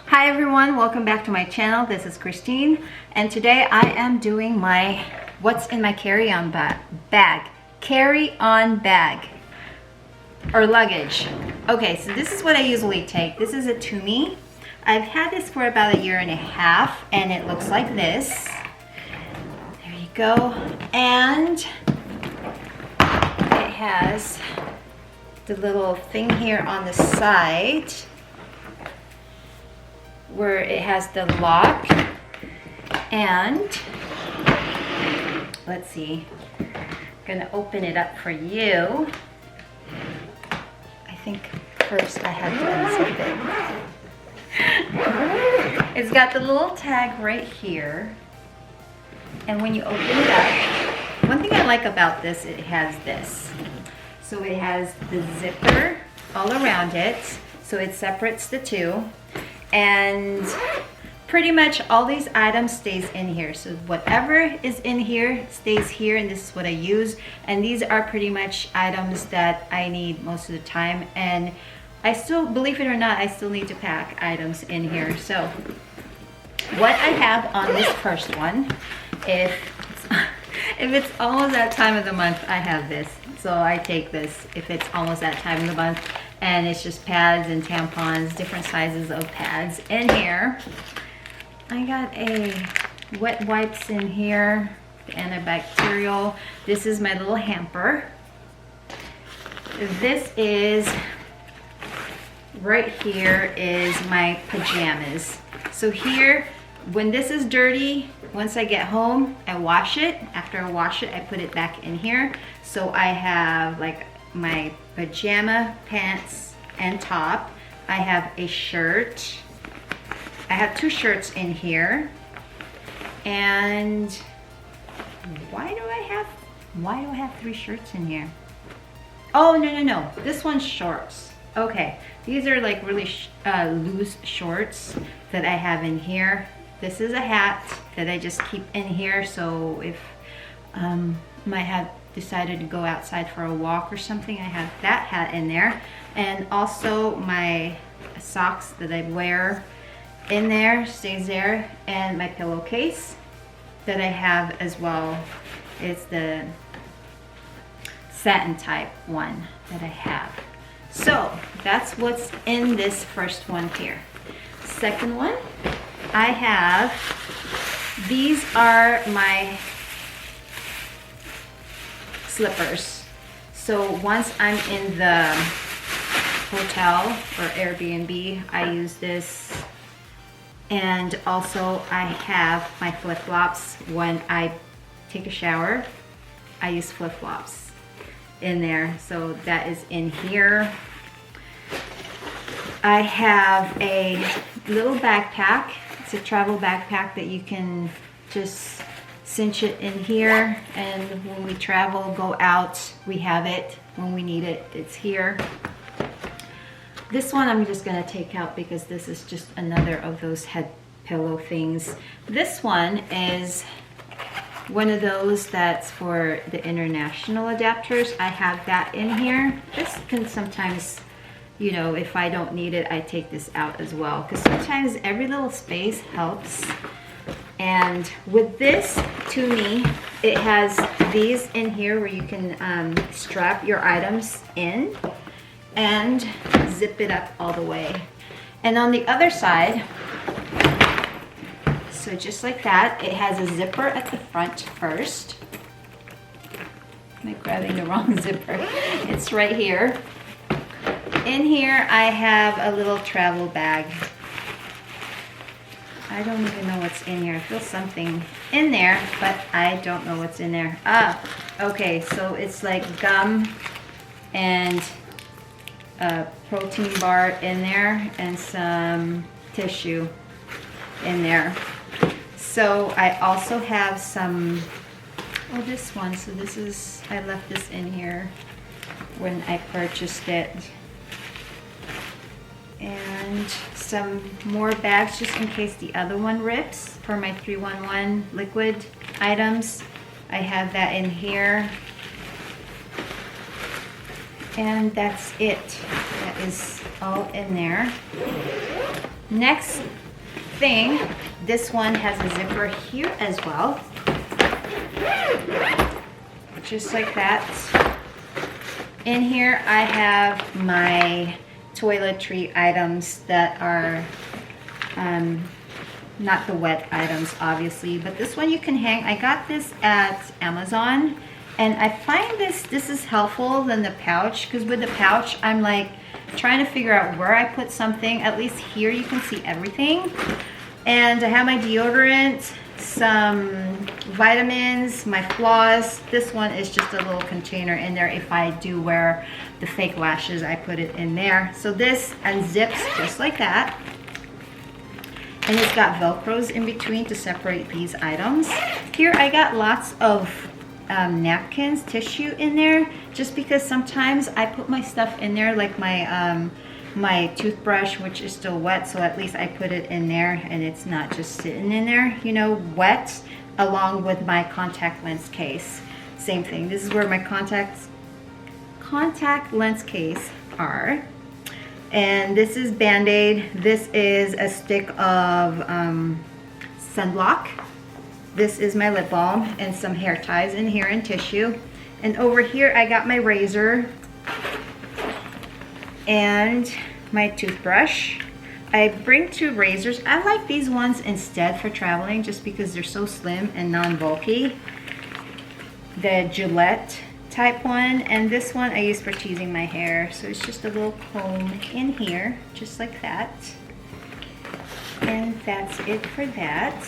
Hi everyone, welcome back to my channel. This is Christine, and today I am doing my what's in my carry-on bag or luggage. Okay, so this is what I usually take. This is a Tumi. I've had this for about 1.5 years and it looks like this. There you go. And it has the little thing here on the side where it has the lock, and let's see, I'm gonna open it up for you. I think first I have to unzip it. It's got the little tag right here, and when you open it up, one thing I like about this, it has this. So it has the zipper all around it, so it separates the two. And pretty much all these items stays in here, so whatever is in here stays here, and this is what I use. And these are pretty much items that I need most of the time, and I still, believe it or not, I still need to pack items in here. So what I have on this first one, if it's almost that time of the month, I have this. So I take this if it's almost that time of the month. And it's just pads and tampons, different sizes of pads in here. I got a wet wipes in here, the antibacterial. This is my little hamper. This is, right here is my pajamas. So here, when this is dirty, once I get home, I wash it. After I wash it, I put it back in here. So I have like my pajama pants and top. I have a shirt. I have 2 shirts in here. And why do I have 3 shirts in here? Oh, no. This one's shorts. Okay, these are like really loose shorts that I have in here. This is a hat that I just keep in here, so if might have decided to go outside for a walk or something, I have that hat in there. And also my socks that I wear in there stays there, and my pillowcase that I have as well is the satin type one that I have. So that's what's in this first one here. Second one, I have, these are my slippers. So once I'm in the hotel or Airbnb, I use this. And also I have my flip-flops. When I take a shower, I use flip-flops in there. So that is in here. I have a little backpack. It's a travel backpack that you can just cinch it in here, and when we travel, go out, we have it. When we need it, it's here. This one I'm just gonna take out because this is just another of those head pillow things. This one is one of those that's for the international adapters. I have that in here. This can sometimes, you know, if I don't need it, I take this out as well, because sometimes every little space helps. And with this Tumi, it has these in here where you can strap your items in and zip it up all the way. And on the other side, so just like that, it has a zipper at the front first. Am I grabbing the wrong zipper? It's right here. In here, I have a little travel bag. I don't even know what's in here. I feel something in there, but I don't know what's in there. Ah, okay, so it's like gum and a protein bar in there and some tissue in there. So I also have some, oh, this one. So this is, I left this in here when I purchased it. And some more bags just in case the other one rips for my 311 liquid items. I have that in here. And that's it. That is all in there. Next thing, this one has a zipper here as well. Just like that. In here I have my toiletry items that are not the wet items obviously, but this one you can hang. I got this at Amazon, and I find this is helpful than the pouch, because with the pouch I'm like trying to figure out where I put something. At least here you can see everything. And I have my deodorant, some vitamins, my floss. This one is just a little container in there. If I do wear the fake lashes, I put it in there. So this unzips just like that. And it's got Velcros in between to separate these items. Here I got lots of napkins, tissue in there, just because sometimes I put my stuff in there, like my my toothbrush, which is still wet, so at least I put it in there and it's not just sitting in there, you know, wet, along with my contact lens case. Same thing. This is where my contact lens case are. And this is Band-Aid. This is a stick of sunblock. This is my lip balm and some hair ties in here and tissue. And over here I got my razor and my toothbrush. I bring 2 razors. I like these ones instead for traveling, just because they're so slim and non-bulky. The Gillette type one, and this one I use for teasing my hair. So it's just a little comb in here, just like that. And that's it for that.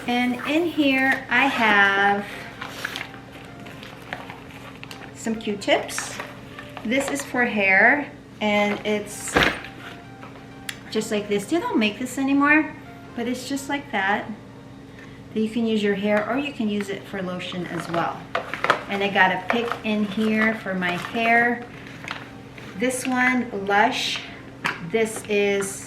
And in here I have some Q-tips. This is for hair, and it's just like this. They don't make this anymore, but it's just like that. You can use your hair, or you can use it for lotion as well. And I got a pick in here for my hair. This one, Lush. This is,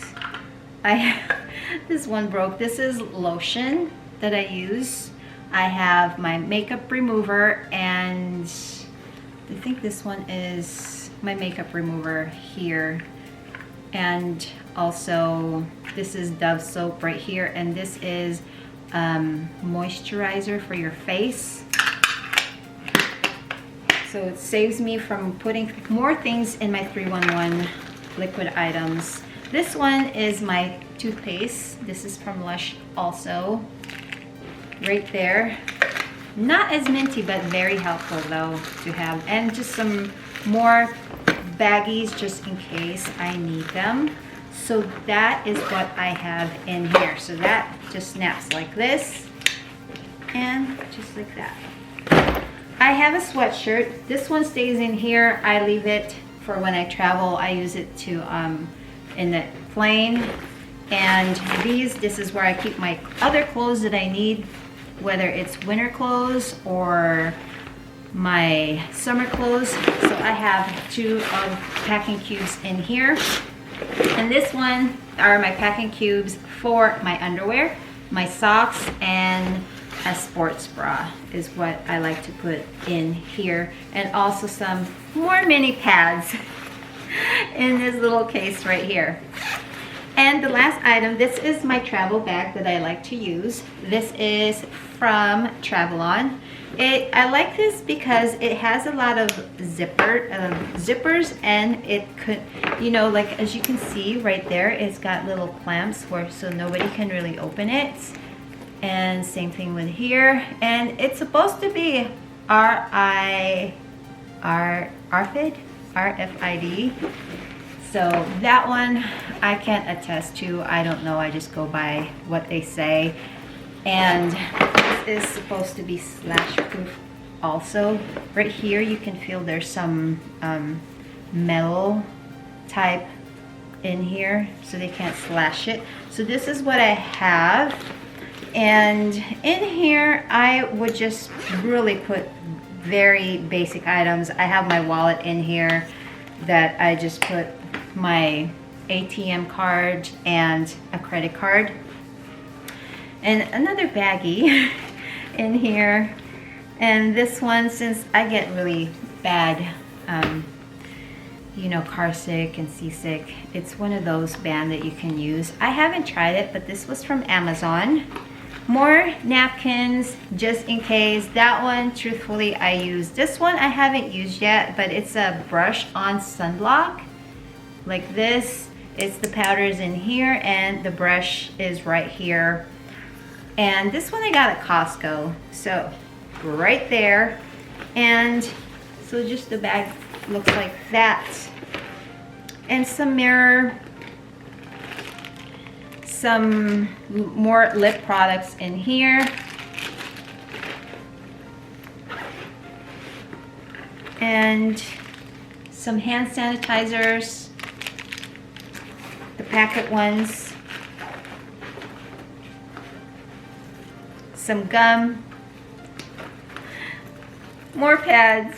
this one broke. This is lotion that I use. I have my makeup remover, and I think this one is my makeup remover here. And also this is Dove soap right here, and this is moisturizer for your face. So it saves me from putting more things in my 311 liquid items. This one is my toothpaste. This is from Lush also, right there. Not as minty, but very helpful though to have. And just some more baggies just in case I need them. So that is what I have in here. So that just snaps like this and just like that. I have a sweatshirt. This one stays in here. I leave it for when I travel. I use it to in the plane. And this is where I keep my other clothes that I need, whether it's winter clothes or my summer clothes. So I have 2 of packing cubes in here. And this one are my packing cubes for my underwear, my socks, and a sports bra is what I like to put in here. And also some more mini pads in this little case right here. And the last item, this is my travel bag that I like to use. This is from Travelon. I like this because it has a lot of zippers, and it could, you know, like as you can see right there, it's got little clamps so nobody can really open it. And same thing with here. And it's supposed to be RFID. So that one I can't attest to. I don't know. I just go by what they say. And this is supposed to be slash proof also. Right here you can feel there's some metal type in here, so they can't slash it. So this is what I have. And in here I would just really put very basic items. I have my wallet in here that I just put my ATM card and a credit card, and another baggie in here. And this one, since I get really bad you know, car sick and seasick, it's one of those band that you can use. I haven't tried it, but this was from Amazon. More napkins, just in case. That one, truthfully, I used. This one I haven't used yet, but it's a brush-on sunblock. Like this, it's the powders in here, and the brush is right here. And this one I got at Costco, so right there. And so just the bag looks like that. And some mirror, some more lip products in here. And some hand sanitizers, the packet ones. Some gum. More pads.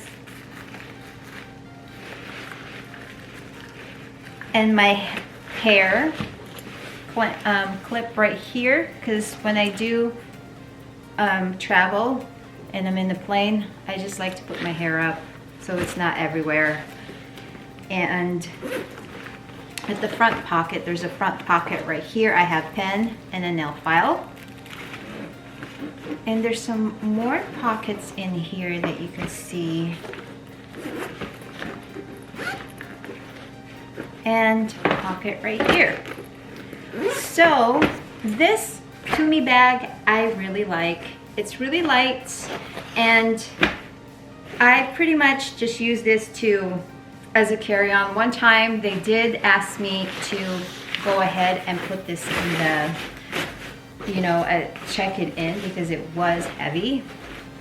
And my hair clip right here, because when I do travel and I'm in the plane, I just like to put my hair up so it's not everywhere. And at the front pocket, there's a front pocket right here. I have pen and a nail file. And there's some more pockets in here that you can see. And a pocket right here. So this Tumi bag I really like. It's really light, and I pretty much just use this as a carry-on. One time they did ask me to go ahead and put this in the, you know, check it in, because it was heavy.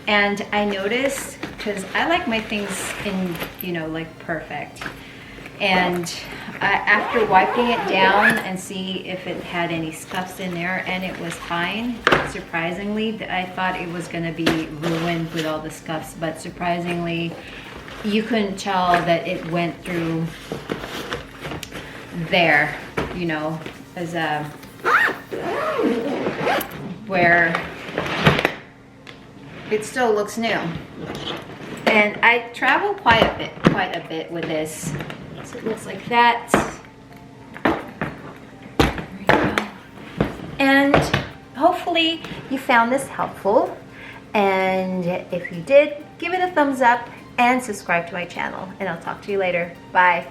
And I noticed, because I like my things in, you know, like perfect. And after wiping it down and see if it had any scuffs in there, and it was fine, surprisingly. I thought it was going to be ruined with all the scuffs, but surprisingly you couldn't tell that it went through there, you know, as a where it still looks new. And I travel quite a bit with this. So it looks like that. There we go. And hopefully you found this helpful. And if you did, give it a thumbs up and subscribe to my channel. And I'll talk to you later. Bye.